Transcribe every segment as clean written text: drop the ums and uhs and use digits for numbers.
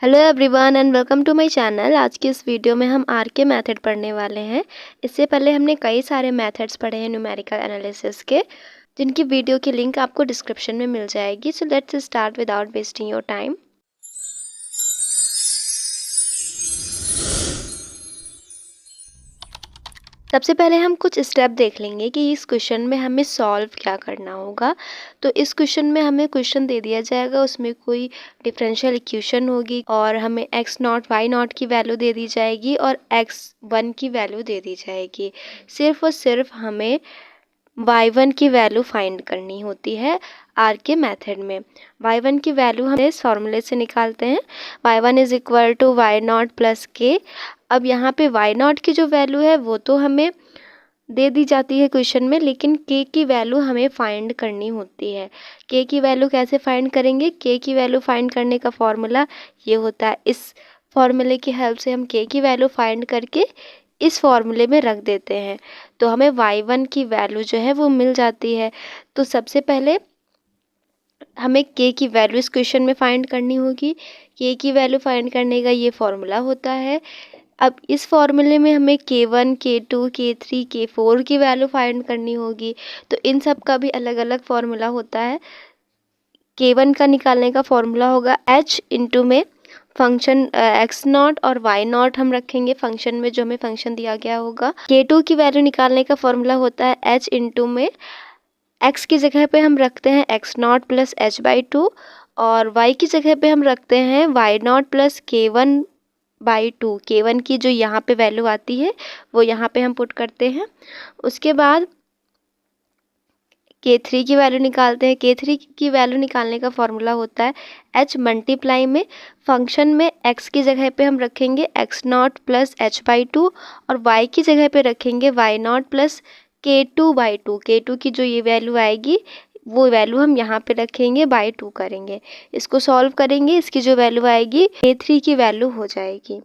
Hello everyone and welcome to my channel. आज की इस वीडियो में हम आर के मेथड पढ़ने वाले हैं। इससे पहले हमने कई सारे मेथड्स पढ़े हैं न्यूमेरिकल एनालिसिस के, जिनकी वीडियो की लिंक आपको डिस्क्रिप्शन में मिल जाएगी। So let's start without wasting your time. सबसे पहले हम कुछ स्टेप देख लेंगे कि इस क्वेश्चन में हमें सॉल्व क्या करना होगा। तो इस क्वेश्चन में हमें क्वेश्चन दे दिया जाएगा, उसमें कोई डिफरेंशियल इक्वेशन होगी और हमें x नॉट y नॉट की वैल्यू दे दी जाएगी और x1 की वैल्यू दे दी जाएगी। सिर्फ और सिर्फ हमें y1 की वैल्यू फाइंड करनी होती है आर के मेथड में। y1 की वैल्यू हम इस फॉर्मूले से निकालते हैं, y1 is equal to y naught plus k. अब यहाँ पे y नॉट की जो वैल्यू है वो तो हमें दे दी जाती है क्वेश्चन में, लेकिन k की वैल्यू हमें फाइंड करनी होती है। k की वैल्यू कैसे फाइंड करेंगे? k की वैल्यू फाइंड करने का फॉर्मूला ये होता है। इस फॉर्मूले की हेल्प से हम k की वैल्यू फाइंड करके इस फॉर्मूले में रख देते हैं, तो हमें y1 की वैल्यू जो है वो मिल जाती है। तो सबसे पहले हमें k की वैल्यू इस क्वेश्चन में फाइंड करनी होगी। k की वैल्यू फाइंड करने का ये फॉर्मूला होता है। अब इस फॉर्मूले में हमें k1, k2, k3, k4 की वैल्यू फाइंड करनी होगी। तो इन सब का भी अलग अलग फॉर्मूला होता है। k1 का निकालने का फॉर्मूला होगा h इंटू में फंक्शन x नॉट और y नॉट हम रखेंगे फंक्शन में, जो हमें फंक्शन दिया गया होगा। k2 की वैल्यू निकालने का फॉर्मूला होता है h इंटू में x की जगह पे हम रखते हैं x नॉट प्लस h/2 और y की जगह पे हम रखते हैं y naught plus k1/2। k1 की जो यहाँ पे वैल्यू आती है वो यहाँ पे हम पुट करते हैं। उसके बाद k3 की वैल्यू निकालते हैं। k3 की वैल्यू निकालने का फॉर्मूला होता है h मल्टीप्लाई में फंक्शन में x की जगह पे हम रखेंगे x नॉट प्लस h/2 और y की जगह पे रखेंगे y naught plus k2/2। k2 की जो ये वैल्यू आएगी वो वैल्यू हम यहाँ पे रखेंगे, बाई 2 करेंगे। इसको सॉल्व करेंगे, इसकी जो वैल्यू आएगी k3 की वैल्यू हो जाएगी।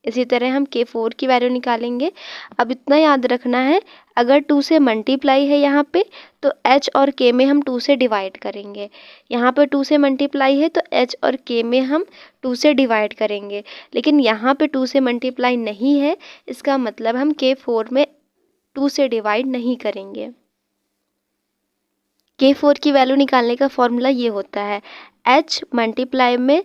इसी तरह हम k4 की वैल्यू निकालेंगे। अब इतना याद रखना है, अगर 2 से मल्टीप्लाई है यहाँ पे तो h और k में हम 2 से डिवाइड करेंगे। यहाँ पे 2 से मल्टीप्लाई है तो h और k में हम 2 से डिवाइड करेंगे, लेकिन यहाँ पे 2 से मल्टीप्लाई नहीं है, इसका मतलब हम k4 में 2 से डिवाइड नहीं करेंगे। k4 की वैल्यू निकालने का फॉर्मूला ये होता है h मल्टीप्लाई में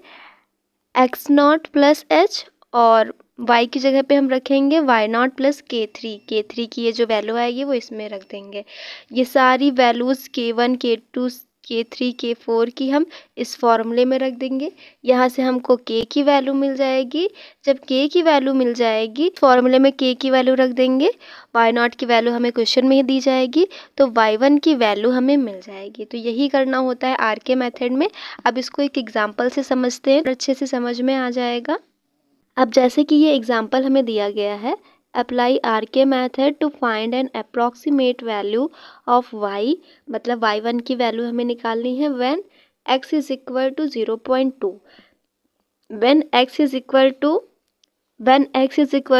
x नॉट प्लस h और y की जगह पे हम रखेंगे y naught plus k3। k3 की ये जो वैल्यू आएगी वो इसमें रख देंगे। ये सारी values k1, k2, k3, k4 की हम इस फॉर्मूले में रख देंगे। यहाँ से हमको k की वैल्यू मिल जाएगी। जब k की वैल्यू मिल जाएगी फॉर्मूले में k की वैल्यू रख देंगे, y नॉट की वैल्यू हमें क्वेश्चन में ही दी जाएगी, तो y1 की वैल्यू हमें मिल जाएगी। तो यही करना होता है आर के मेथड में। अब इसको एक एग्जाम्पल से समझते हैं, अच्छे से समझ में आ जाएगा। अब जैसे कि ये एग्जाम्पल हमें दिया गया है, apply R K method to find an approximate value of y, मतलब y1 की वैल्यू हमें निकालनी है when x is equal to 0.2। When x is equal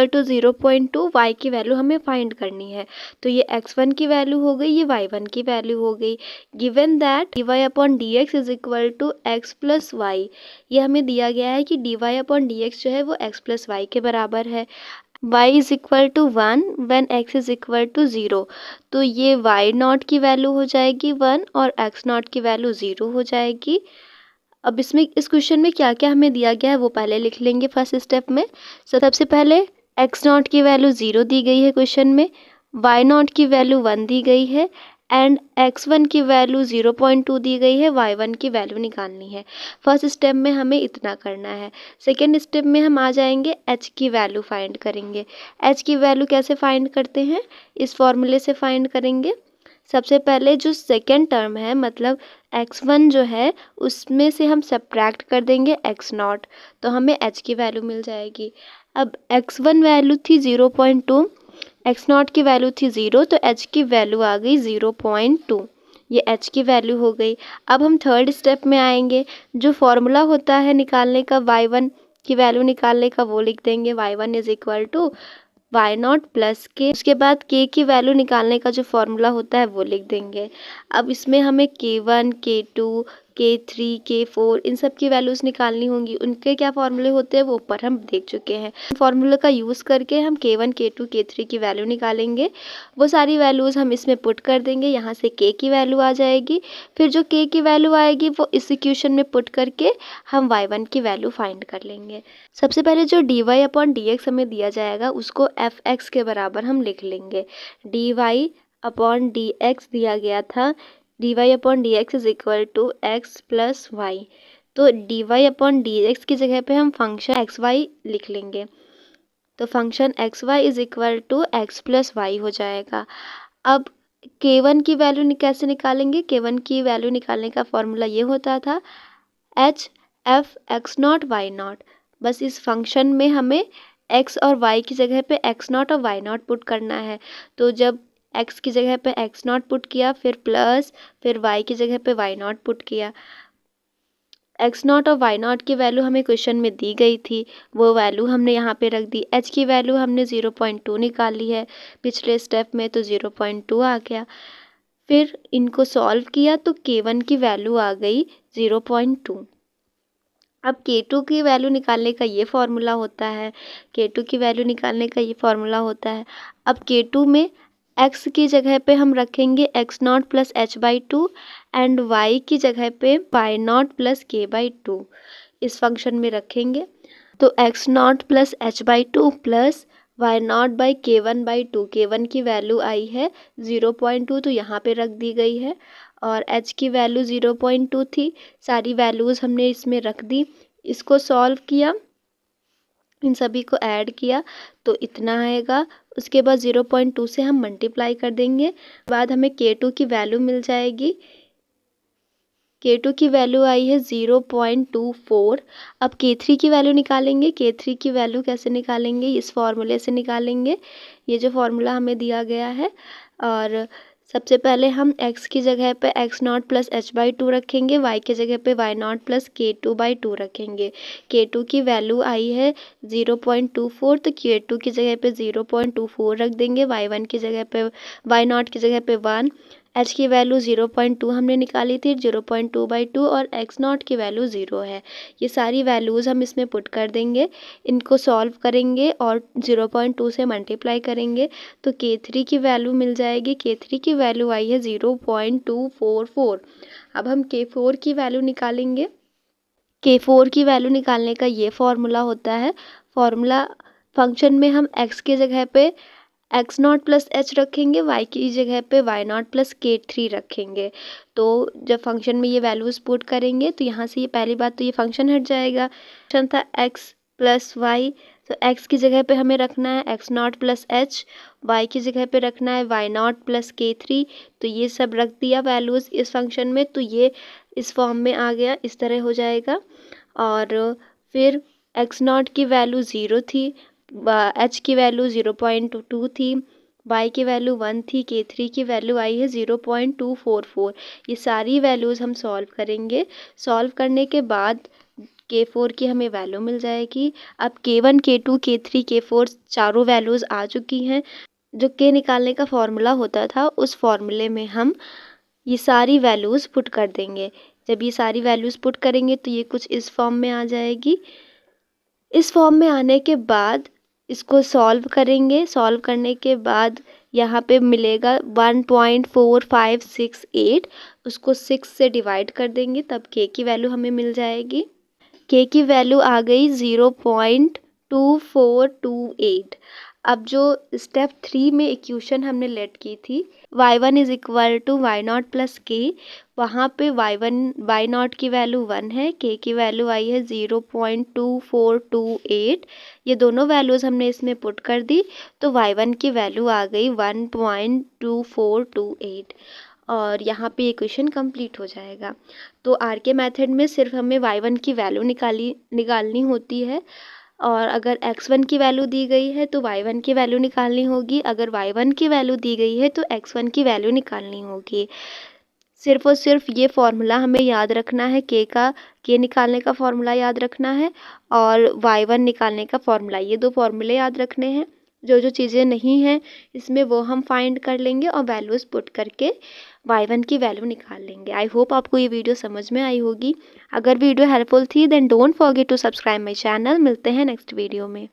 to 0.2 y की वैल्यू हमें फाइंड करनी है। तो ये x1 की वैल्यू हो गई, ये y1 की वैल्यू हो गई। Given that dy/dx is equal to x plus y, ये हमें दिया गया है कि dy/dx जो है वो x प्लस वाई के बराबर है। y is equal to 1 when x is equal to 0, तो ये y नॉट की वैल्यू हो जाएगी 1 और x नॉट की वैल्यू 0 हो जाएगी। अब इसमें इस क्वेश्चन में क्या क्या हमें दिया गया है वो पहले लिख लेंगे फर्स्ट स्टेप में। सबसे पहले x नॉट की वैल्यू 0 दी गई है क्वेश्चन में, y नॉट की वैल्यू 1 दी गई है एंड x1 की वैल्यू 0.2 दी गई है। y1 की वैल्यू निकालनी है। फर्स्ट स्टेप में हमें इतना करना है। सेकेंड स्टेप में हम आ जाएंगे, h की वैल्यू फाइंड करेंगे। h की वैल्यू कैसे फाइंड करते हैं? इस फॉर्मूले से फाइंड करेंगे। सबसे पहले जो सेकेंड टर्म है, मतलब x1 जो है उसमें से हम सब्ट्रैक्ट कर देंगे x नॉट, तो हमें h की वैल्यू मिल जाएगी। अब x1 वैल्यू थी 0.2, x नॉट की वैल्यू थी 0, तो h की वैल्यू आ गई 0.2, ये h की वैल्यू हो गई। अब हम थर्ड स्टेप में आएंगे। जो फॉर्मूला होता है निकालने का y1 की वैल्यू निकालने का वो लिख देंगे, y1 is equal to y naught plus k. उसके बाद k की वैल्यू निकालने का जो फॉर्मूला होता है वो लिख देंगे। अब इसमें हमें k1, k2, K3, K4 इन सब की वैल्यूज़ निकालनी होंगी। उनके क्या फॉर्मूले होते हैं वो ऊपर हम देख चुके हैं। फॉर्मूले का यूज़ करके हम K1, K2, K3 की वैल्यू निकालेंगे। वो सारी वैल्यूज़ हम इसमें पुट कर देंगे, यहाँ से K की वैल्यू आ जाएगी। फिर जो K की वैल्यू आएगी वो इस इक्वेशन में पुट करके हम y1 की वैल्यू फाइंड कर लेंगे। सबसे पहले जो dy/dx हमें दिया जाएगा उसको fx के बराबर हम लिख लेंगे। dy/dx दिया गया था, dy/dx is equal to x plus y. तो dy/dx की जगह पे हम फंक्शन xy लिख लेंगे। तो function xy is equal to x plus y हो जाएगा। अब k1 की वैल्यू कैसे निकालेंगे? k1 की वैल्यू निकालने का फॉर्मूला ये होता था h f x0 y0। बस इस फंक्शन में हमें x और y की जगह पे x0 और y0 पुट करना है। तो जब x की जगह पे x0 पुट किया, फिर प्लस, फिर y की जगह पे y0 पुट किया। x0 और y0 की वैल्यू हमें क्वेश्चन में दी गई थी, वो वैल्यू हमने यहाँ पे रख दी। h की वैल्यू हमने 0.2 निकाली है पिछले स्टेप में, तो 0.2 आ गया। फिर इनको सॉल्व किया तो k1 की वैल्यू आ गई 0.2। अब k2 की वैल्यू निकालने का ये फॉर्मूला होता है, k2 की वैल्यू निकालने का ये फॉर्मूला होता है। अब k2 में x की जगह पे हम रखेंगे x0 plus h/2 and y की जगह पे y0 प्लस k/2 इस फंक्शन में रखेंगे। तो x0 plus h/2 plus y0 by k1/2, k1 की वैल्यू आई है 0.2 तो यहाँ पे रख दी गई है, और h की वैल्यू 0.2 थी। सारी वैल्यूज़ हमने इसमें रख दी, इसको सॉल्व किया, इन सभी को ऐड किया तो इतना आएगा। उसके बाद 0.2 से हम मल्टीप्लाई कर देंगे, बाद हमें k2 की वैल्यू मिल जाएगी। k2 की वैल्यू आई है 0.24। अब k3 की वैल्यू निकालेंगे। k3 की वैल्यू कैसे निकालेंगे? इस फॉर्मूले से निकालेंगे, ये जो फॉर्मूला हमें दिया गया है। और सबसे पहले हम x की जगह पे x0 प्लस h/2 रखेंगे, y की जगह पे y0 प्लस k2/2 रखेंगे। k2 की वैल्यू आई है 0.24, तो k2 की जगह पे 0.24 रख देंगे, y1 की जगह पे y0 की जगह पे 1। h की वैल्यू 0.2 हमने निकाली थी, 0.2/2, और x0 की वैल्यू 0 है। ये सारी वैल्यूज़ हम इसमें पुट कर देंगे, इनको सॉल्व करेंगे और 0.2 से मल्टीप्लाई करेंगे तो k3 की वैल्यू मिल जाएगी। k3 की वैल्यू आई है 0.244। अब हम k4 की वैल्यू निकालेंगे। k4 की वैल्यू निकालने का ये फॉर्मूला होता है। फॉर्मूला फंक्शन में हम x की जगह पे x0 प्लस h रखेंगे, y की जगह पे y0 प्लस k3 रखेंगे। तो जब फंक्शन में ये वैल्यूज़ पुट करेंगे तो यहाँ से ये पहली बात तो ये फंक्शन हट जाएगा। फंक्शन था x प्लस वाई, तो x की जगह पे हमें रखना है x0 प्लस h, y की जगह पे रखना है y0 प्लस k3। तो ये सब रख दिया वैल्यूज़ इस फंक्शन में, तो ये इस फॉर्म में आ गया, इस तरह हो जाएगा। और फिर x0 की वैल्यू 0 थी, h की वैल्यू 0.2 थी, y की वैल्यू 1 थी, k3 की वैल्यू आई है 0.244। ये सारी वैल्यूज़ हम सॉल्व करेंगे। सॉल्व करने के बाद k4 की हमें वैल्यू मिल जाएगी। अब k1, k2, k3, k4 चारों वैल्यूज़ आ चुकी हैं। जो k निकालने का फॉर्मूला होता था उस फॉर्मूले में हम ये सारी वैल्यूज़ पुट कर देंगे। जब ये सारी वैल्यूज़ पुट करेंगे तो ये कुछ इस फॉर्म में आ जाएगी। इस फॉर्म में आने के बाद इसको सॉल्व करेंगे। सॉल्व करने के बाद यहाँ पे मिलेगा 1.4568, उसको 6 से डिवाइड कर देंगे तब k की वैल्यू हमें मिल जाएगी। k की वैल्यू आ गई 0.2428। अब जो स्टेप 3 में इक्वेशन हमने लेट की थी y1 is equal to y0 plus k, वहाँ पे y0 की वैल्यू 1 है, k की वैल्यू आई है 0.2428। ये दोनों वैल्यूज़ हमने इसमें पुट कर दी तो y1 की वैल्यू आ गई 1.2428, और यहाँ पे इक्वेशन कंप्लीट हो जाएगा। तो RK मेथड में सिर्फ हमें y1 की वैल्यू निकालनी होती है, और अगर x1 की वैल्यू दी गई है तो y1 की वैल्यू निकालनी होगी, अगर y1 की वैल्यू दी गई है तो x1 की वैल्यू निकालनी होगी। सिर्फ और सिर्फ ये फॉर्मूला हमें याद रखना है, k निकालने का फॉर्मूला याद रखना है और y1 निकालने का फॉर्मूला, ये दो फॉर्मूले याद रखने हैं। जो जो चीज़ें नहीं हैं इसमें वो हम फाइंड कर लेंगे और वैल्यूज़ पुट करके y1 की वैल्यू निकाल लेंगे। आई होप आपको ये वीडियो समझ में आई होगी। अगर वीडियो हेल्पफुल थी then don't forget to subscribe my channel. मिलते हैं नेक्स्ट वीडियो में।